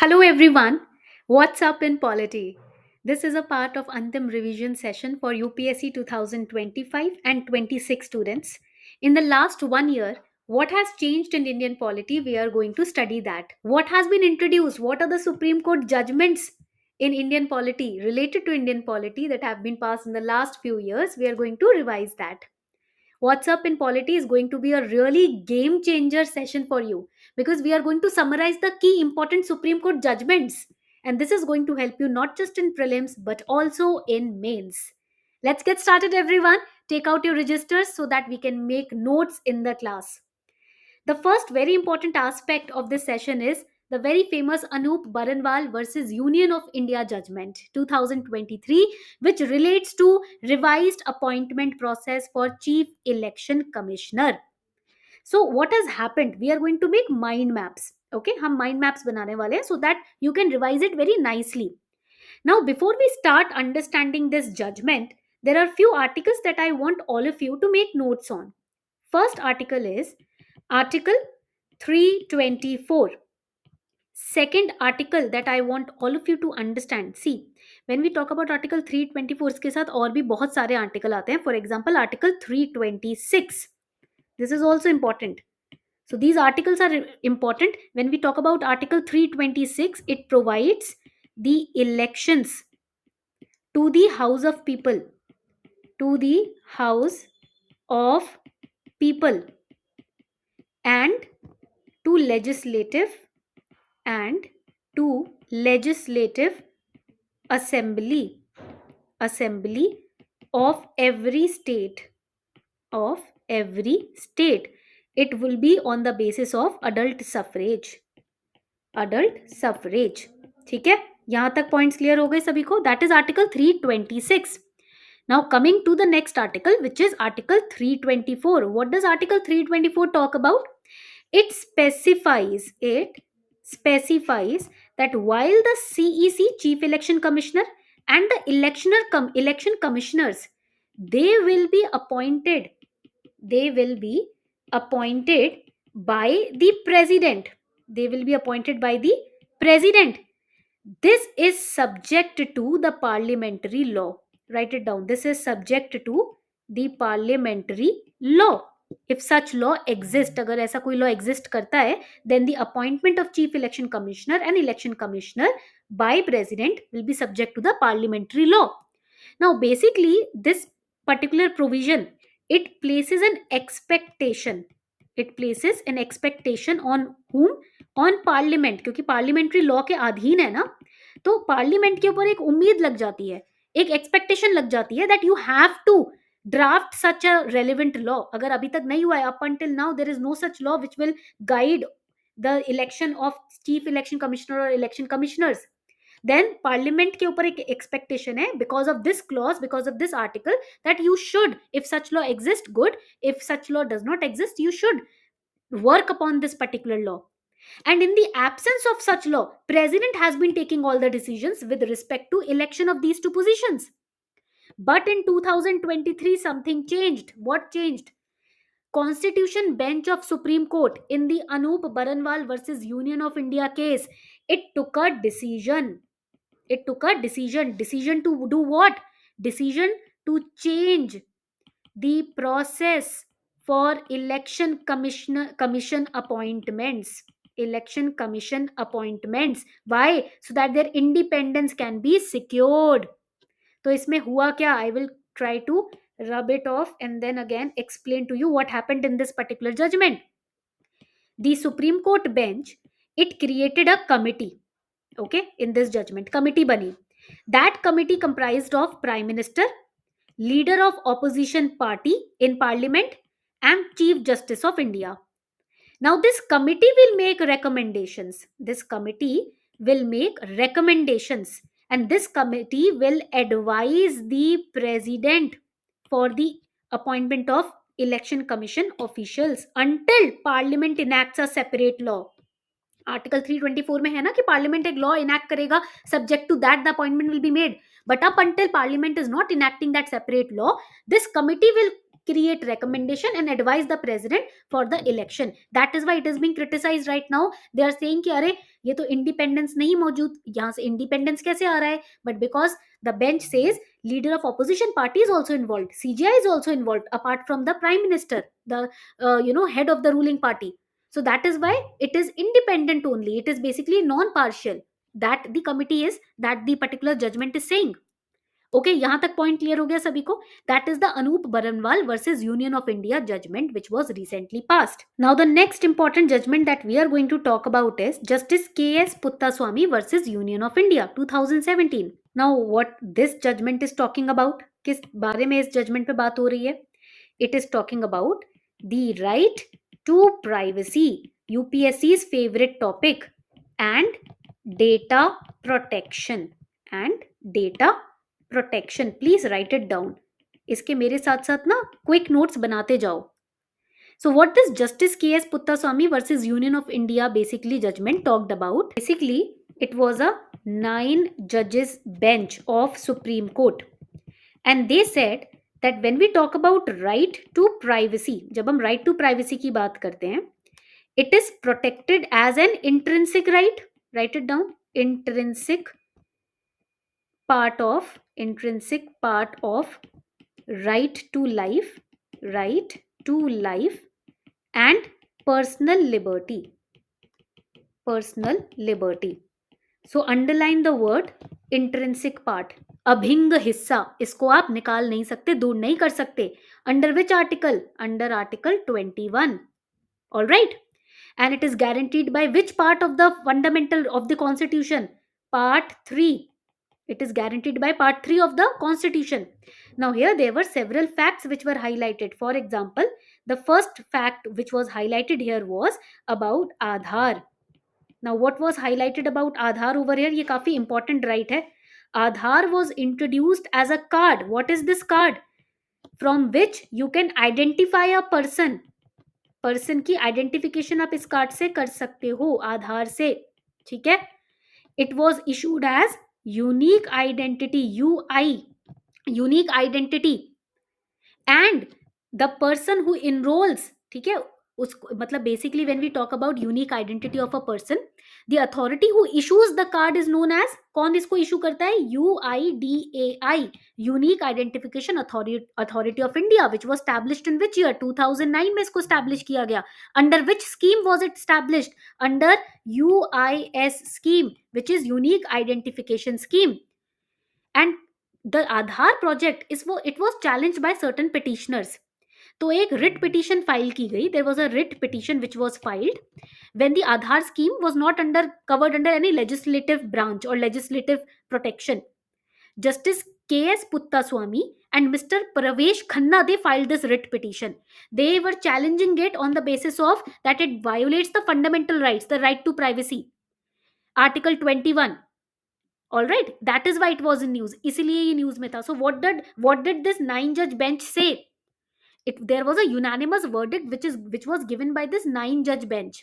Hello everyone. What's up in polity? This is a part of Antim revision session for UPSC 2025 and 26 students. In the last 1 year, what has changed in Indian polity? We are going to study that. What has been introduced? What are the Supreme Court judgments in Indian polity related to Indian polity that have been passed in the last few years? We are going to revise that. What's Up in Polity is going to be a really game changer session for you because we are going to summarize the key important Supreme Court judgments. And this is going to help you not just in prelims but also in mains. Let's get started, everyone. Take out your registers so that we can make notes in the class. The first very important aspect of this session is the very famous Anup Baranwal versus Union of India judgment 2023, which relates to revised appointment process for Chief Election Commissioner. So what has happened? We are going to make mind maps. Okay, हम mind maps बनाने वाले हैं so that you can revise it very nicely. Now, before we start understanding this judgment, there are few articles that I want all of you to make notes on. First article is Article 324. Second article that I want all of you to understand. See, when we talk about article 324, इसके साथ और भी बहुत सारे article आते हैं. For example, article 326. This is also important. So these articles are important. When we talk about article 326, it provides the elections to the House of People. To the House of People and to legislative and to legislative assembly of every state. It will be on the basis of adult suffrage. ठीक है, यहां तक points clear हो गए सभी को. That is article 326. Now coming to the next article, which is article 324. What does article 324 talk about? It specifies that while the CEC, Chief Election Commissioner, and the election commissioners, they will be appointed by the president. This is subject to the parliamentary law. Write it down. This is subject to the parliamentary law. If such law exists, अगर ऐसा कोई law exist करता है, then the appointment of chief election commissioner and election commissioner by president will be subject to the parliamentary law. Now basically this particular provision, it places an expectation on whom? On parliament. क्योंकि parliamentary law के अधीन है ना, तो parliament के ऊपर एक उम्मीद लग जाती है, एक expectation लग जाती है that you have to draft such a relevant law. अगर अभी तक नहीं हुआ है, up until now there is no such law which will guide the election of chief election commissioner or election commissioners. Then parliament के ऊपर एक expectation है because of this clause, because of this article, that you should, if such law exists, good. If such law does not exist, you should work upon this particular law. And in the absence of such law, president has been taking all the decisions with respect to election of these two positions. But in 2023 something changed. What changed? Constitution bench of Supreme Court in the Anup Baranwal versus Union of India case, it took a decision. Decision to do what? Decision to change the process for election commission appointments. Why? So that their independence can be secured. तो इसमें हुआ क्या? I will try to rub it off and then again explain to you what happened in this particular judgment. The Supreme Court bench, it created a committee. Okay, in this judgment committee bani. That committee comprised of Prime Minister, leader of opposition party in parliament, and Chief Justice of India. Now this committee will make recommendations. And this committee will advise the president for the appointment of election commission officials until parliament enacts a separate law. Article 324 में है ना कि parliament एक law enact करेगा, subject to that the appointment will be made. But up until parliament is not enacting that separate law, this committee will create recommendation and advise the president for the election. That is why it is being criticized right now. They are saying कि अरे ये तो independence नहीं मौजूद, यहाँ से independence कैसे आ रहा है? But because the bench says leader of opposition party is also involved, CGI is also involved apart from the prime minister, the head of the ruling party. So that is why it is independent only. It is basically non-partial. That the committee is, that the particular judgment is saying. Okay यहां तक point clear हो गया सभी को? That is the Anoop Barnwal versus Union of India judgment which was recently passed. Now the next important judgment that we are going to talk about is justice K S. Puttaswamy versus Union of India 2017. Now what this judgment is talking about, किस बारे में इस judgement पे बात हो रही है? It is talking about the right to privacy, UPSC's favourite topic, and data protection. And data protection, please write it down. इसके मेरे साथ साथ ना क्विक नोट्स बनाते जाओ. So what this Justice K.S. Puttaswamy versus Union of India basically judgment talked about? Basically, it was a 9 judges bench of Supreme Court, and they said that when we talk about right to privacy, जब हम right to privacy की बात करते हैं, it is protected as an intrinsic right. Write it down. Intrinsic part of right to life, and personal liberty. So underline the word intrinsic part. अभिंग हिस्सा, इसको आप निकाल नहीं सकते, दूर नहीं कर सकते. Under which article? Under Article 21. All right. And it is guaranteed by which part of the fundamental of the Constitution? Part 3. It is guaranteed by Part 3 of the Constitution. Now here there were several facts which were highlighted. For example, the first fact which was highlighted here was about Aadhaar. Now what was highlighted about Aadhaar over here? ये काफी important right है. Aadhaar was introduced as a card. What is this card? From which you can identify a person. Person की identification आप इस card से कर सकते हो, आधार से. ठीक है? It was issued as unique identity, UI, unique identity, and the person who enrolls, ठीक है, उसको मतलब basically when we talk about unique identity of a person, the authority who issues the card is known as, कौन इसको issue करता है? UIDAI, Unique Identification Authority of India, which was established in which year? 2009 में इसको establish किया गया. Under which scheme was it established? Under UIS scheme, which is Unique Identification Scheme. And the Aadhaar project it was challenged by certain petitioners. तो एक writ petition file की गई. There was a writ petition which was filed when the Aadhaar scheme was not covered under any legislative branch or legislative protection. Justice K.S. Puttaswamy and Mr. Pravesh Khanna, they filed this writ petition. They were challenging it on the basis of that it violates the fundamental rights, the right to privacy, Article 21. All right, that is why it was in news. इसलिए ये news में था. So what did this 9 judge bench say? There was a unanimous verdict which was given by this 9 judge bench.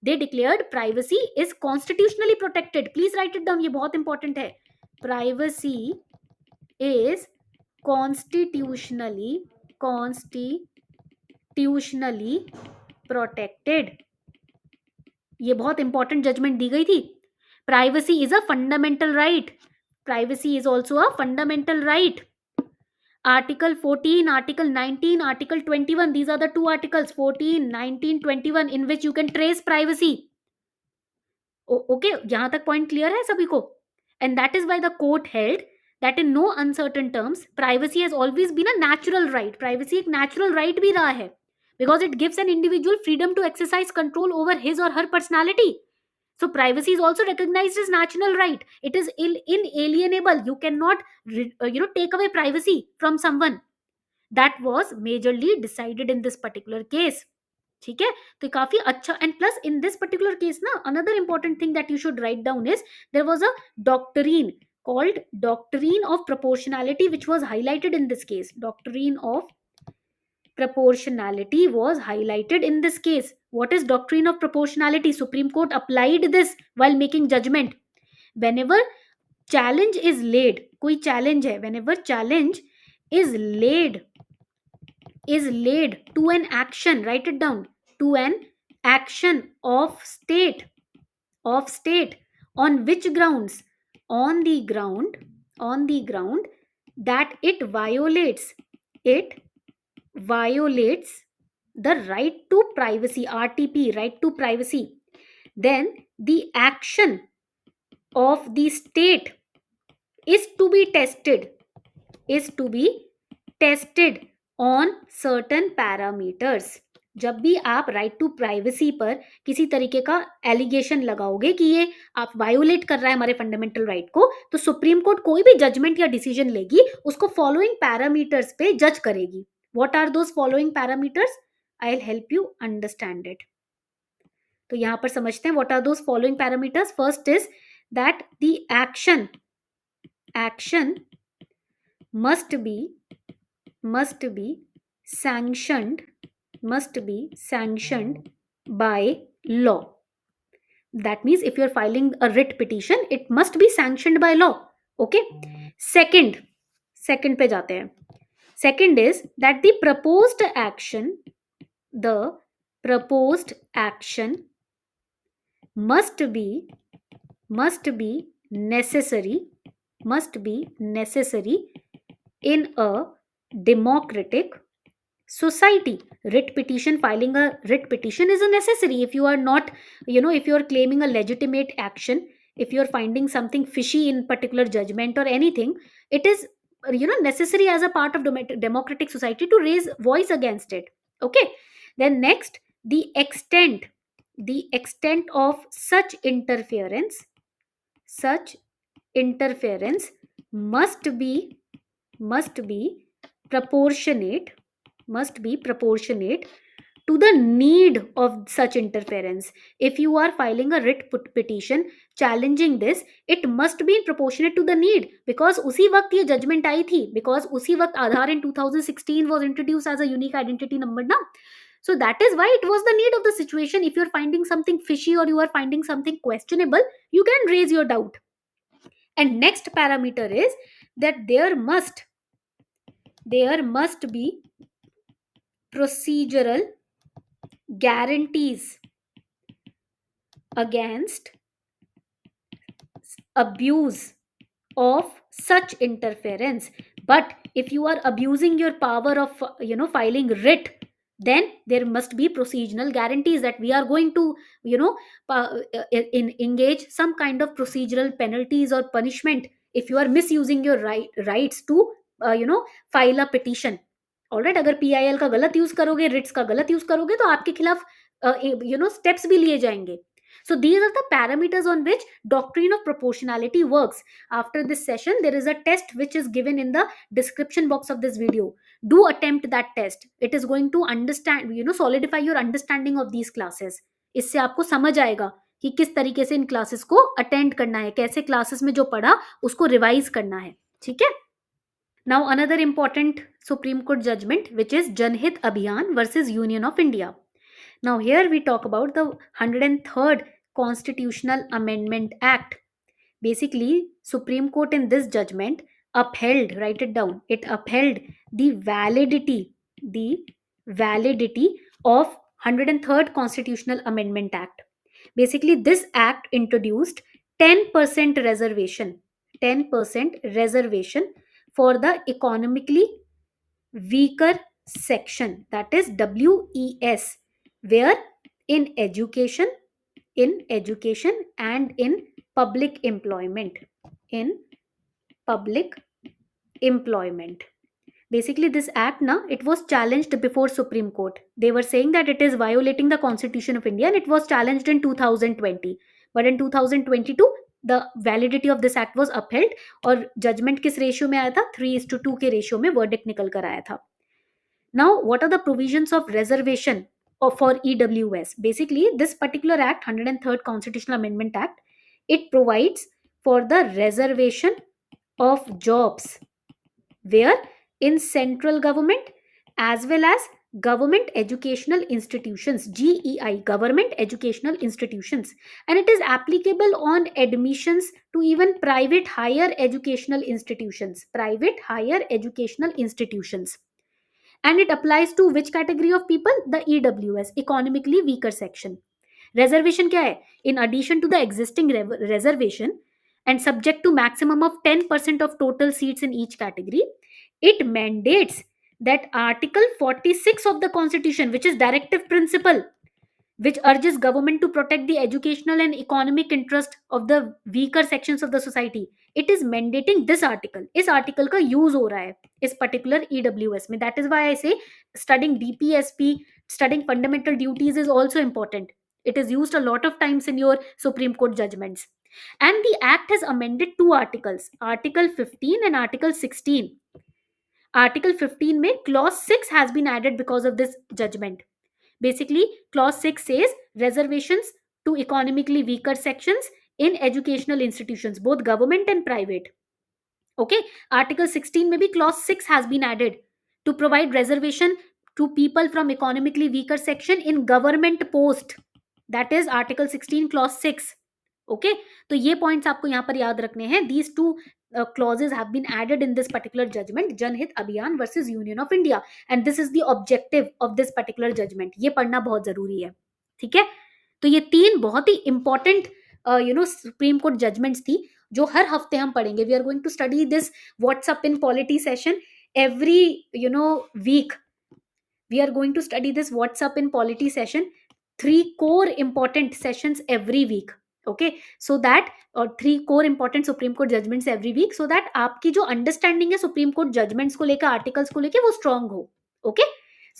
They declared privacy is constitutionally protected. Please write it down. ये बहुत important है. Privacy is constitutionally protected. ये बहुत important judgment दी गई थी. Privacy is a fundamental right. Privacy is also a fundamental right. Article 14, Article 19, Article 21. These are the 2 articles, 14, 19, 21, in which you can trace privacy. Okay, यहाँ तक point clear है सभी को? And that is why the court held that in no uncertain terms, privacy has always been a natural right. Privacy एक natural right भी रहा है. Because it gives an individual freedom to exercise control over his or her personality. So privacy is also recognized as natural right. It is inalienable. You cannot take away privacy from someone. That was majorly decided in this particular case. ठीक है, तो काफी अच्छा. And plus in this particular case ना, another important thing that you should write down is there was a doctrine called doctrine of proportionality which was highlighted in this case. Doctrine of proportionality was highlighted in this case. What is doctrine of proportionality? Supreme Court applied this while making judgment. Whenever challenge is laid, कोई challenge है, whenever challenge is laid is laid to an action, write it down, to an action of state, on which grounds? On the ground, on the ground that it violates the right to privacy, RTP, right to privacy, then the action of the state is to be tested, is to be tested on certain parameters. जब भी आप right to privacy पर किसी तरीके का allegation लगाओगे कि ये आप वायोलेट कर रहा है हमारे फंडामेंटल राइट को, तो सुप्रीम कोर्ट कोई भी जजमेंट या डिसीजन लेगी उसको फॉलोइंग पैरामीटर्स पे जज करेगी. What are those following parameters? I will help you understand it. तो यहां पर समझते हैं what are those following parameters. First is that the action must be must be sanctioned must be sanctioned by law. That means if you're filing a writ petition, it must be sanctioned by law. Okay. Second पे जाते हैं. Second is that the proposed action must be necessary in a democratic society. Filing a writ petition is a necessary. If you are not, if you are claiming a legitimate action, if you are finding something fishy in particular judgment or anything, it is necessary as a part of democratic society to raise voice against it. Okay. Then next, the extent of such interference must be proportionate to the need of such interference. If you are filing a writ petition challenging this, it must be proportionate to the need, because उसी वक्त ये judgment आई थी, because उसी वक्त आधार in 2016 was introduced as a unique identity number now. So that is why it was the need of the situation. If you're finding something fishy or you are finding something questionable, you can raise your doubt. And next parameter is that there must be procedural guarantees against abuse of such interference. But if you are abusing your power of filing writ, then there must be procedural guarantees that we are going to engage some kind of procedural penalties or punishment if you are misusing your rights to file a petition. Alright, अगर PIL का गलत use करोगे, Ritz का गलत use करोगे, तो आपके खिलाफ स्टेप्स भी लिए जाएंगे. So these are the parameters on which doctrine of proportionality works. After this session, there is a test which is given in the description box of this video. Do attempt that test. It is going to solidify your understanding of these classes. इससे आपको समझ आएगा कि किस तरीके से इन classes को attend करना है, कैसे क्लासेस में जो पढ़ा उसको रिवाइज करना है. ठीक है. Now another important Supreme Court judgment, which is Janhit Abhiyan versus Union of India. Now here we talk about the 103rd Constitutional Amendment Act. Basically, Supreme Court in this judgment upheld, write it down, it upheld the validity of 103rd Constitutional Amendment Act. Basically, this act introduced 10% reservation for the economically weaker section, that is WES, where in education and in public employment. Basically, this act it was challenged before Supreme Court. They were saying that it is violating the Constitution of India, and it was challenged in 2020. But in 2022, the validity of this act was upheld, और judgment किस ratio में आया था? 3:2 के ratio में verdict निकल कर आया था. Now, what are the provisions of reservation for EWS? Basically, this particular act, 103rd Constitutional Amendment Act, it provides for the reservation of jobs where in central government as well as government educational institutions, GEI, government educational institutions, and it is applicable on admissions to even private higher educational institutions. and it applies to which category of people? The EWS, economically weaker section. Reservation क्या है? In addition to the existing reservation and subject to maximum of 10% of total seats in each category, it mandates that Article 46 of the Constitution, which is directive principle, which urges government to protect the educational and economic interest of the weaker sections of the society, it is mandating this article. इस article का use हो रहा है इस particular EWS में. That is why I say studying DPSP, studying fundamental duties is also important. It is used a lot of times in your Supreme Court judgments. And the act has amended two articles, Article 15 and Article 16. Article 15 में clause 6 has been added because of this judgment. Basically, clause 6 says reservations to economically weaker sections in educational institutions, both government and private. Okay, Article 16 maybe clause 6 has been added to provide reservation to people from economically weaker section in government post. That is Article 16 clause 6. Okay, तो ये points आपको यहाँ पर याद रखने हैं. These two clauses have been added in this particular judgment, Janhit Abhiyan versus Union of India, and this is the objective of this particular judgment. ये पढ़ना बहुत जरूरी है. ठीक है, तो ये तीन बहुत ही इंपॉर्टेंट सुप्रीम कोर्ट जजमेंट्स थी जो हर हफ्ते हम पढ़ेंगे. We are going to study this what's up in polity session every week. We are going to study this WhatsApp in polity session, 3 core important sessions every week. Okay, so that, or 3 core important Supreme Court judgments every week, so that आपकी जो understanding है supreme Court judgements को लेकर, articles को लेकर, वो strong हो. Okay,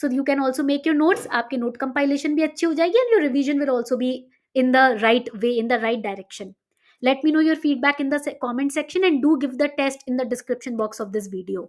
so you can also make your notes. आपकी नोट कंपाइलेशन भी अच्छी हो जाएगी and your revision will also be in the right way, in the right direction. Let me know your feedback in the comment section and do give the test in the description box of this video.